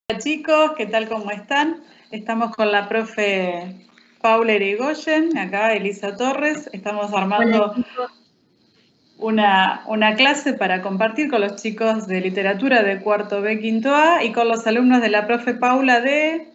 Hola chicos, ¿qué tal? ¿Cómo están? Estamos con la profe Paula Irigoyen, acá Elisa Torres. Estamos Hola armando chicos, una clase para compartir con los chicos de literatura de cuarto B, quinto A y con los alumnos de la profe Paula ¿de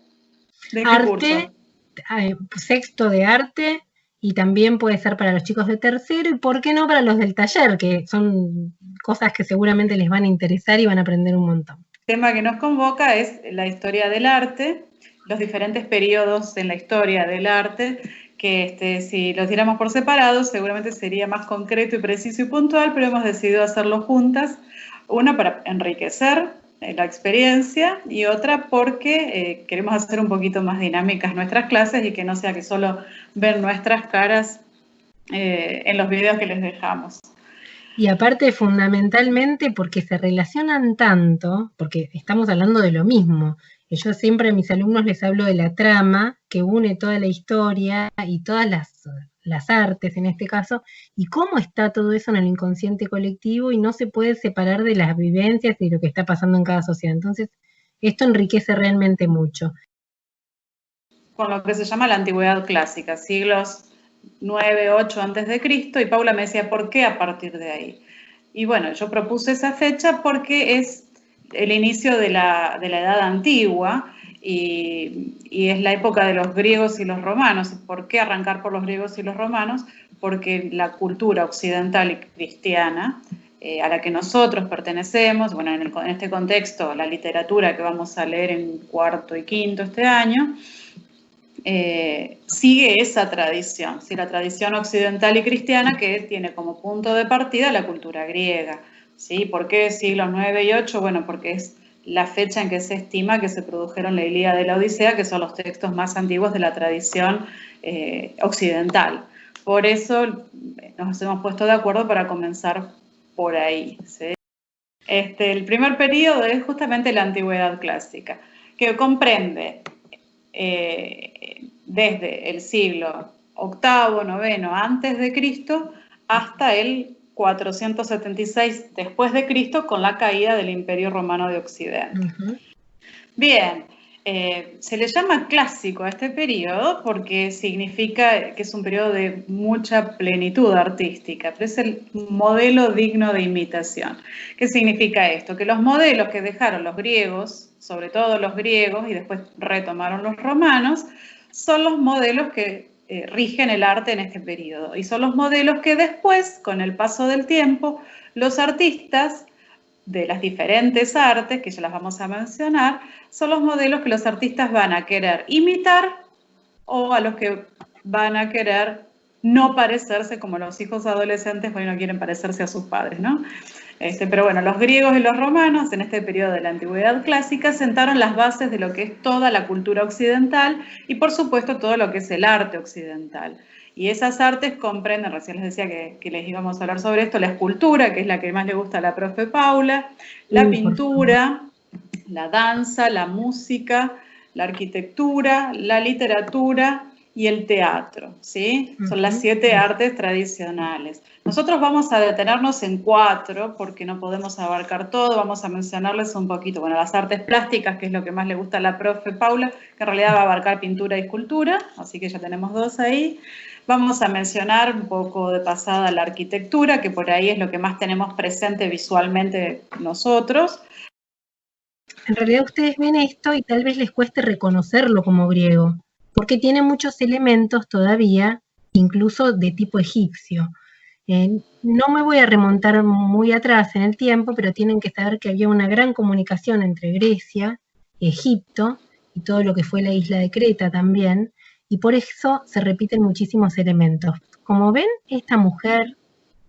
qué arte, curso? sexto de arte y también puede ser para los chicos de tercero y por qué no para los del taller, que son cosas que seguramente les van a interesar y van a aprender un montón. El tema que nos convoca es la historia del arte, los diferentes periodos en la historia del arte, que si los diéramos por separado seguramente sería más concreto y preciso y puntual, pero hemos decidido hacerlo juntas, una para enriquecer la experiencia y otra porque queremos hacer un poquito más dinámicas nuestras clases y que no sea que solo ver nuestras caras en los videos que les dejamos. Y aparte, fundamentalmente, porque se relacionan tanto, porque estamos hablando de lo mismo. Yo siempre a mis alumnos les hablo de la trama que une toda la historia y todas las artes en este caso, y cómo está todo eso en el inconsciente colectivo y no se puede separar de las vivencias y lo que está pasando en cada sociedad. Entonces, esto enriquece realmente mucho. Con lo que se llama la antigüedad clásica, siglos 9, 8 antes de Cristo, y Paula me decía, ¿por qué a partir de ahí? Y bueno, yo propuse esa fecha porque es el inicio de la edad antigua y es la época de los griegos y los romanos. ¿Por qué arrancar por los griegos y los romanos? Porque la cultura occidental y cristiana a la que nosotros pertenecemos, bueno, en este contexto, la literatura que vamos a leer en cuarto y quinto este año, sigue esa tradición, ¿sí? La tradición occidental y cristiana que tiene como punto de partida la cultura griega. ¿Sí? ¿Por qué siglos 9 y 8? Bueno, porque es la fecha en que se estima que se produjeron la Ilíada y la Odisea, que son los textos más antiguos de la tradición occidental. Por eso nos hemos puesto de acuerdo para comenzar por ahí. ¿Sí? El primer periodo es justamente la antigüedad clásica, que comprende desde el siglo VIII, IX antes de Cristo hasta el 476 después de Cristo con la caída del Imperio Romano de Occidente. Bien, se le llama clásico a este periodo porque significa que es un periodo de mucha plenitud artística, pero es el modelo digno de imitación. ¿Qué significa esto? Que los modelos que dejaron los griegos, sobre todo los griegos y después retomaron los romanos, son los modelos que rigen el arte en este periodo y son los modelos que después, con el paso del tiempo, los artistas de las diferentes artes, que ya las vamos a mencionar, son los modelos que los artistas van a querer imitar o a los que van a querer no parecerse, como los hijos adolescentes hoy no quieren parecerse a sus padres, ¿no? Pero bueno, los griegos y los romanos en este periodo de la antigüedad clásica sentaron las bases de lo que es toda la cultura occidental y por supuesto todo lo que es el arte occidental. Y esas artes comprenden, recién les decía que les íbamos a hablar sobre esto, la escultura, que es la que más le gusta a la profe Paula, la pintura, la danza, la música, la arquitectura, la literatura y el teatro, ¿sí? Son las 7 artes tradicionales. Nosotros vamos a detenernos en 4 porque no podemos abarcar todo, vamos a mencionarles un poquito, bueno, las artes plásticas, que es lo que más le gusta a la profe Paula, que en realidad va a abarcar pintura y escultura, así que ya tenemos 2 ahí. Vamos a mencionar un poco de pasada la arquitectura, que por ahí es lo que más tenemos presente visualmente nosotros. En realidad ustedes ven esto y tal vez les cueste reconocerlo como griego, porque tiene muchos elementos todavía, incluso de tipo egipcio. No me voy a remontar muy atrás en el tiempo, pero tienen que saber que había una gran comunicación entre Grecia, Egipto y todo lo que fue la isla de Creta también, y por eso se repiten muchísimos elementos. Como ven, esta mujer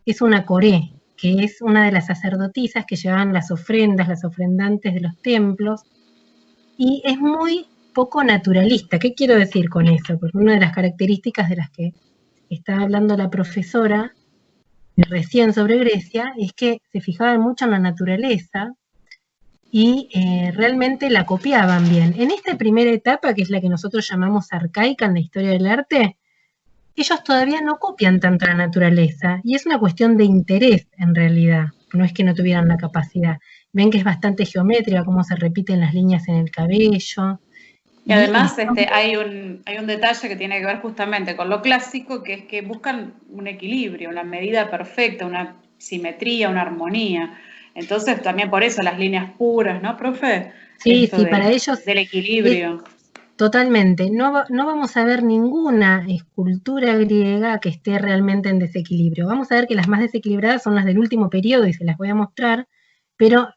es una coré, que es una de las sacerdotisas que llevaban las ofrendas, las ofrendantes de los templos, y es muy poco naturalista. ¿Qué quiero decir con eso? Porque una de las características de las que está hablando la profesora recién sobre Grecia es que se fijaban mucho en la naturaleza y realmente la copiaban bien. En esta primera etapa, que es la que nosotros llamamos arcaica en la historia del arte, ellos todavía no copian tanto la naturaleza y es una cuestión de interés en realidad, no es que no tuvieran la capacidad. ven que es bastante geométrica, cómo se repiten las líneas en el cabello. Y además hay un detalle que tiene que ver justamente con lo clásico, que es que buscan un equilibrio, una medida perfecta, una simetría, una armonía. Entonces también por eso las líneas puras, ¿no, profe? Sí, para ellos del equilibrio. Totalmente. No vamos a ver ninguna escultura griega que esté realmente en desequilibrio. Vamos a ver que las más desequilibradas son las del último periodo y se las voy a mostrar, pero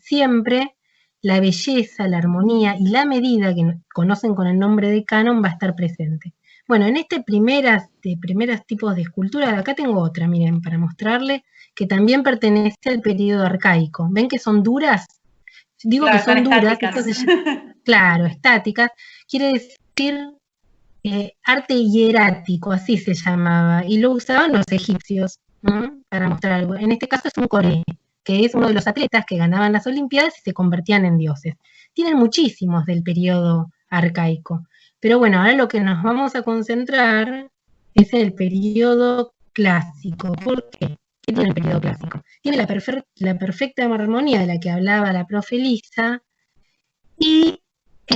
siempre la belleza, la armonía y la medida que conocen con el nombre de canon va a estar presente. Bueno, en este primeros tipos de escultura, acá tengo otra, miren, para mostrarle, que también pertenece al periodo arcaico. ¿Ven que son duras? Digo claro, que son duras, claro, estáticas, quiere decir arte hierático, así se llamaba, y lo usaban los egipcios, ¿no? Para mostrar algo. En este caso es un coré, que es uno de los atletas que ganaban las Olimpiadas y se convertían en dioses. Tienen muchísimos del periodo arcaico. Pero bueno, ahora lo que nos vamos a concentrar es el periodo clásico. ¿Por qué? ¿Qué tiene el periodo clásico? Tiene la perfecta armonía de la que hablaba la profe Lisa, y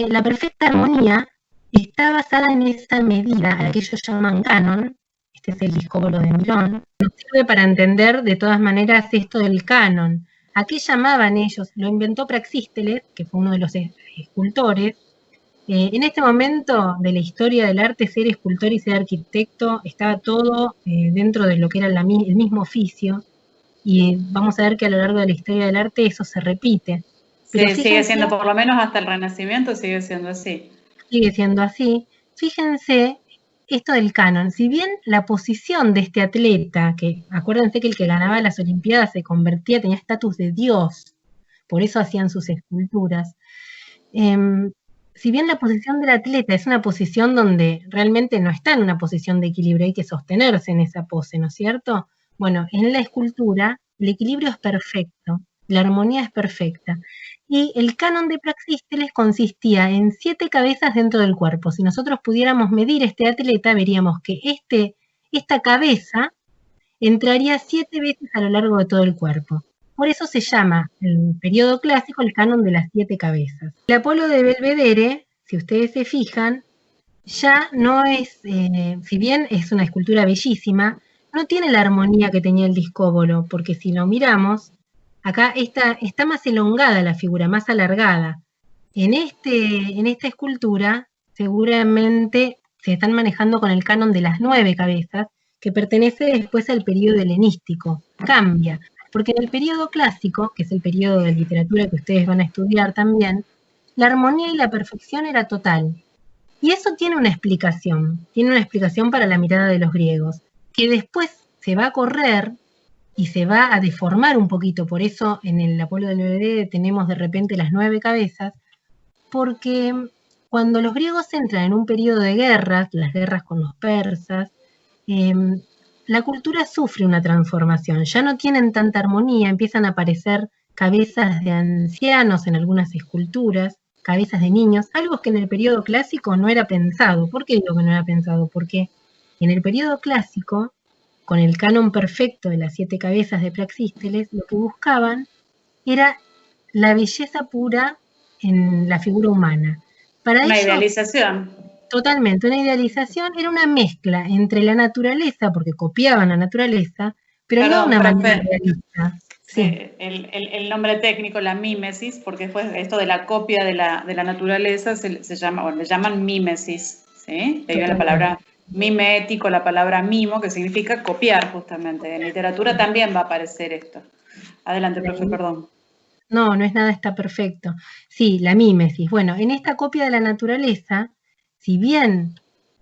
la perfecta armonía está basada en esa medida a la que ellos llaman canon. Este es el discóbolo de Milón. Nos sirve para entender de todas maneras esto del canon. ¿A qué llamaban ellos? Lo inventó Praxísteles, que fue uno de los escultores. En este momento de la historia del arte, ser escultor y ser arquitecto estaba todo dentro de lo que era el mismo oficio, y vamos a ver que a lo largo de la historia del arte eso se repite. Pero sí, sigue siendo, por lo menos hasta el Renacimiento sigue siendo así. Sigue siendo así. Fíjense esto del canon. Si bien la posición de este atleta, que acuérdense que el que ganaba las Olimpiadas se convertía, tenía estatus de dios, por eso hacían sus esculturas. Si bien la posición del atleta es una posición donde realmente no está en una posición de equilibrio, hay que sostenerse en esa pose, ¿no es cierto? Bueno, en la escultura el equilibrio es perfecto, la armonía es perfecta. Y el canon de Praxísteles consistía en 7 cabezas dentro del cuerpo. Si nosotros pudiéramos medir este atleta, veríamos que esta cabeza entraría 7 veces a lo largo de todo el cuerpo. Por eso se llama el periodo clásico el canon de las 7 cabezas. El Apolo de Belvedere, si ustedes se fijan, ya no es, si bien es una escultura bellísima, no tiene la armonía que tenía el discóbolo, porque si lo miramos, acá está más elongada la figura, más alargada. En esta escultura seguramente se están manejando con el canon de las 9 cabezas, que pertenece después al periodo helenístico. Cambia, porque en el periodo clásico, que es el periodo de literatura que ustedes van a estudiar también, la armonía y la perfección era total. Y eso tiene una explicación para la mirada de los griegos, que después se va a correr y se va a deformar un poquito. Por eso en el Apolo de Belvedere tenemos de repente las 9 cabezas, porque cuando los griegos entran en un periodo de guerras, las guerras con los persas, la cultura sufre una transformación, ya no tienen tanta armonía, empiezan a aparecer cabezas de ancianos en algunas esculturas, cabezas de niños, algo que en el periodo clásico no era pensado. ¿Por qué digo que no era pensado? Porque en el periodo clásico, con el canon perfecto de las 7 cabezas de Praxísteles, lo que buscaban era la belleza pura en la figura humana. Para una ellos, idealización. Totalmente, una idealización era una mezcla entre la naturaleza, porque copiaban la naturaleza, pero no una manera realista. Sí. El nombre técnico, la mímesis, porque después esto de la copia de la naturaleza se llama, o le llaman mímesis, ¿sí? De ahí la palabra mimético, la palabra mimo, que significa copiar justamente. En literatura también va a aparecer esto. Adelante, profe, perdón. No es nada, está perfecto. Sí, la mímesis. Bueno, en esta copia de la naturaleza, si bien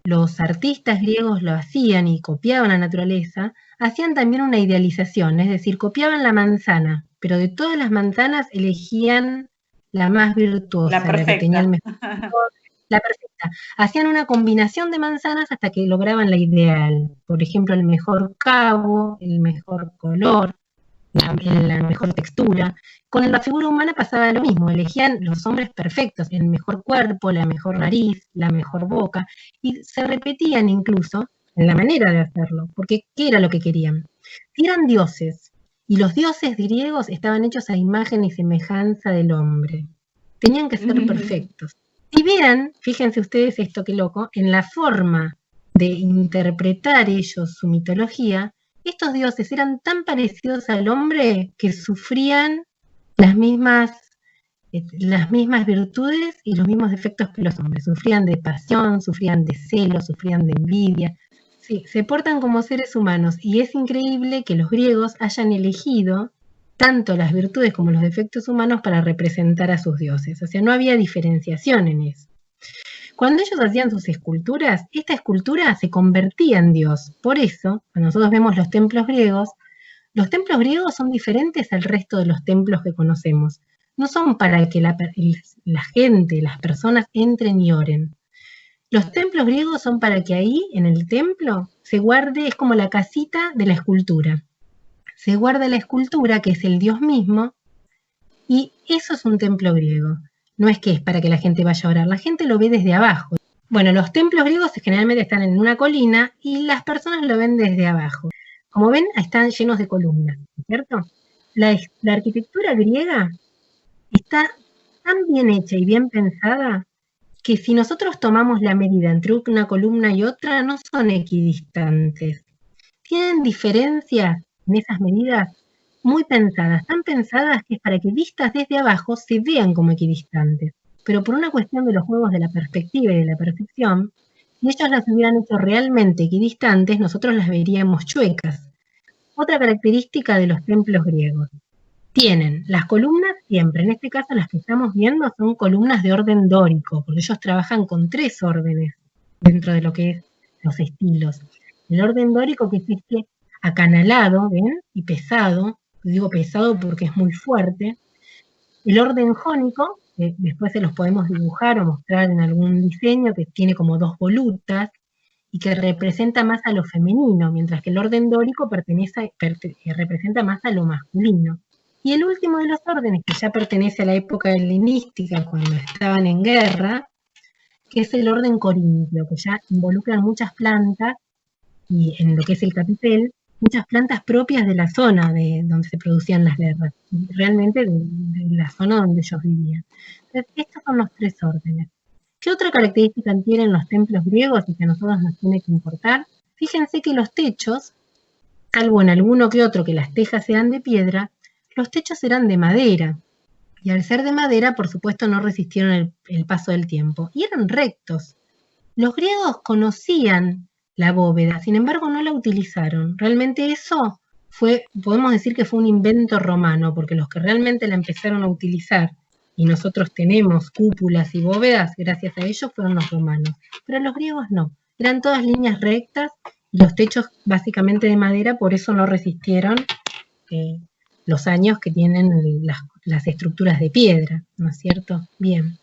los artistas griegos lo hacían y copiaban la naturaleza, hacían también una idealización, es decir, copiaban la manzana, pero de todas las manzanas elegían la más virtuosa, la que tenía el mejor, la perfecta. Hacían una combinación de manzanas hasta que lograban la ideal. Por ejemplo, el mejor cabo, el mejor color, la mejor textura. Con la figura humana pasaba lo mismo, elegían los hombres perfectos, el mejor cuerpo, la mejor nariz, la mejor boca, y se repetían incluso en la manera de hacerlo, porque ¿qué era lo que querían? Si eran dioses Y los dioses griegos estaban hechos a imagen y semejanza del hombre. Tenían que ser perfectos. Si vean, fíjense ustedes esto qué loco, en la forma de interpretar ellos su mitología, estos dioses eran tan parecidos al hombre que sufrían las mismas virtudes y los mismos defectos que los hombres. Sufrían de pasión, sufrían de celos, sufrían de envidia. Sí, se portan como seres humanos y es increíble que los griegos hayan elegido tanto las virtudes como los defectos humanos para representar a sus dioses. O sea, no había diferenciación en eso. Cuando ellos hacían sus esculturas, esta escultura se convertía en Dios. Por eso, cuando nosotros vemos los templos griegos son diferentes al resto de los templos que conocemos. No son para que la gente, las personas entren y oren. Los templos griegos son para que ahí, en el templo, se guarde, es como la casita de la escultura. Se guarda la escultura, que es el Dios mismo, y eso es un templo griego. No es que es para que la gente vaya a orar, la gente lo ve desde abajo. Bueno, los templos griegos generalmente están en una colina y las personas lo ven desde abajo. Como ven, están llenos de columnas, ¿cierto? La arquitectura griega está tan bien hecha y bien pensada que si nosotros tomamos la medida entre una columna y otra, no son equidistantes. Tienen diferencias en esas medidas muy pensadas, tan pensadas que es para que vistas desde abajo se vean como equidistantes. Pero por una cuestión de los juegos de la perspectiva y de la percepción, si ellos las hubieran hecho realmente equidistantes, nosotros las veríamos chuecas. Otra característica de los templos griegos. Tienen las columnas siempre, en este caso las que estamos viendo son columnas de orden dórico, porque ellos trabajan con 3 órdenes dentro de lo que es los estilos. El orden dórico, que es este acanalado, ¿ven? Y pesado, digo pesado porque es muy fuerte. El orden jónico, que después se los podemos dibujar o mostrar en algún diseño, que tiene como 2 volutas y que representa más a lo femenino, mientras que el orden dórico representa más a lo masculino. Y el último de los órdenes, que ya pertenece a la época helenística, cuando estaban en guerra, que es el orden corintio, que ya involucran muchas plantas, y en lo que es el capitel, muchas plantas propias de la zona donde se producían las guerras, realmente de la zona donde ellos vivían. Entonces, estos son los 3 órdenes. ¿Qué otra característica tienen los templos griegos y que a nosotros nos tiene que importar? Fíjense que los techos, salvo en alguno que otro que las tejas sean de piedra, los techos eran de madera, y al ser de madera, por supuesto, no resistieron el paso del tiempo, y eran rectos. Los griegos conocían la bóveda, sin embargo no la utilizaron. Realmente eso podemos decir que fue un invento romano, porque los que realmente la empezaron a utilizar, y nosotros tenemos cúpulas y bóvedas, gracias a ellos fueron los romanos. Pero los griegos no, eran todas líneas rectas, y los techos básicamente de madera, por eso no resistieron los años que tienen las estructuras de piedra, ¿no es cierto? Bien.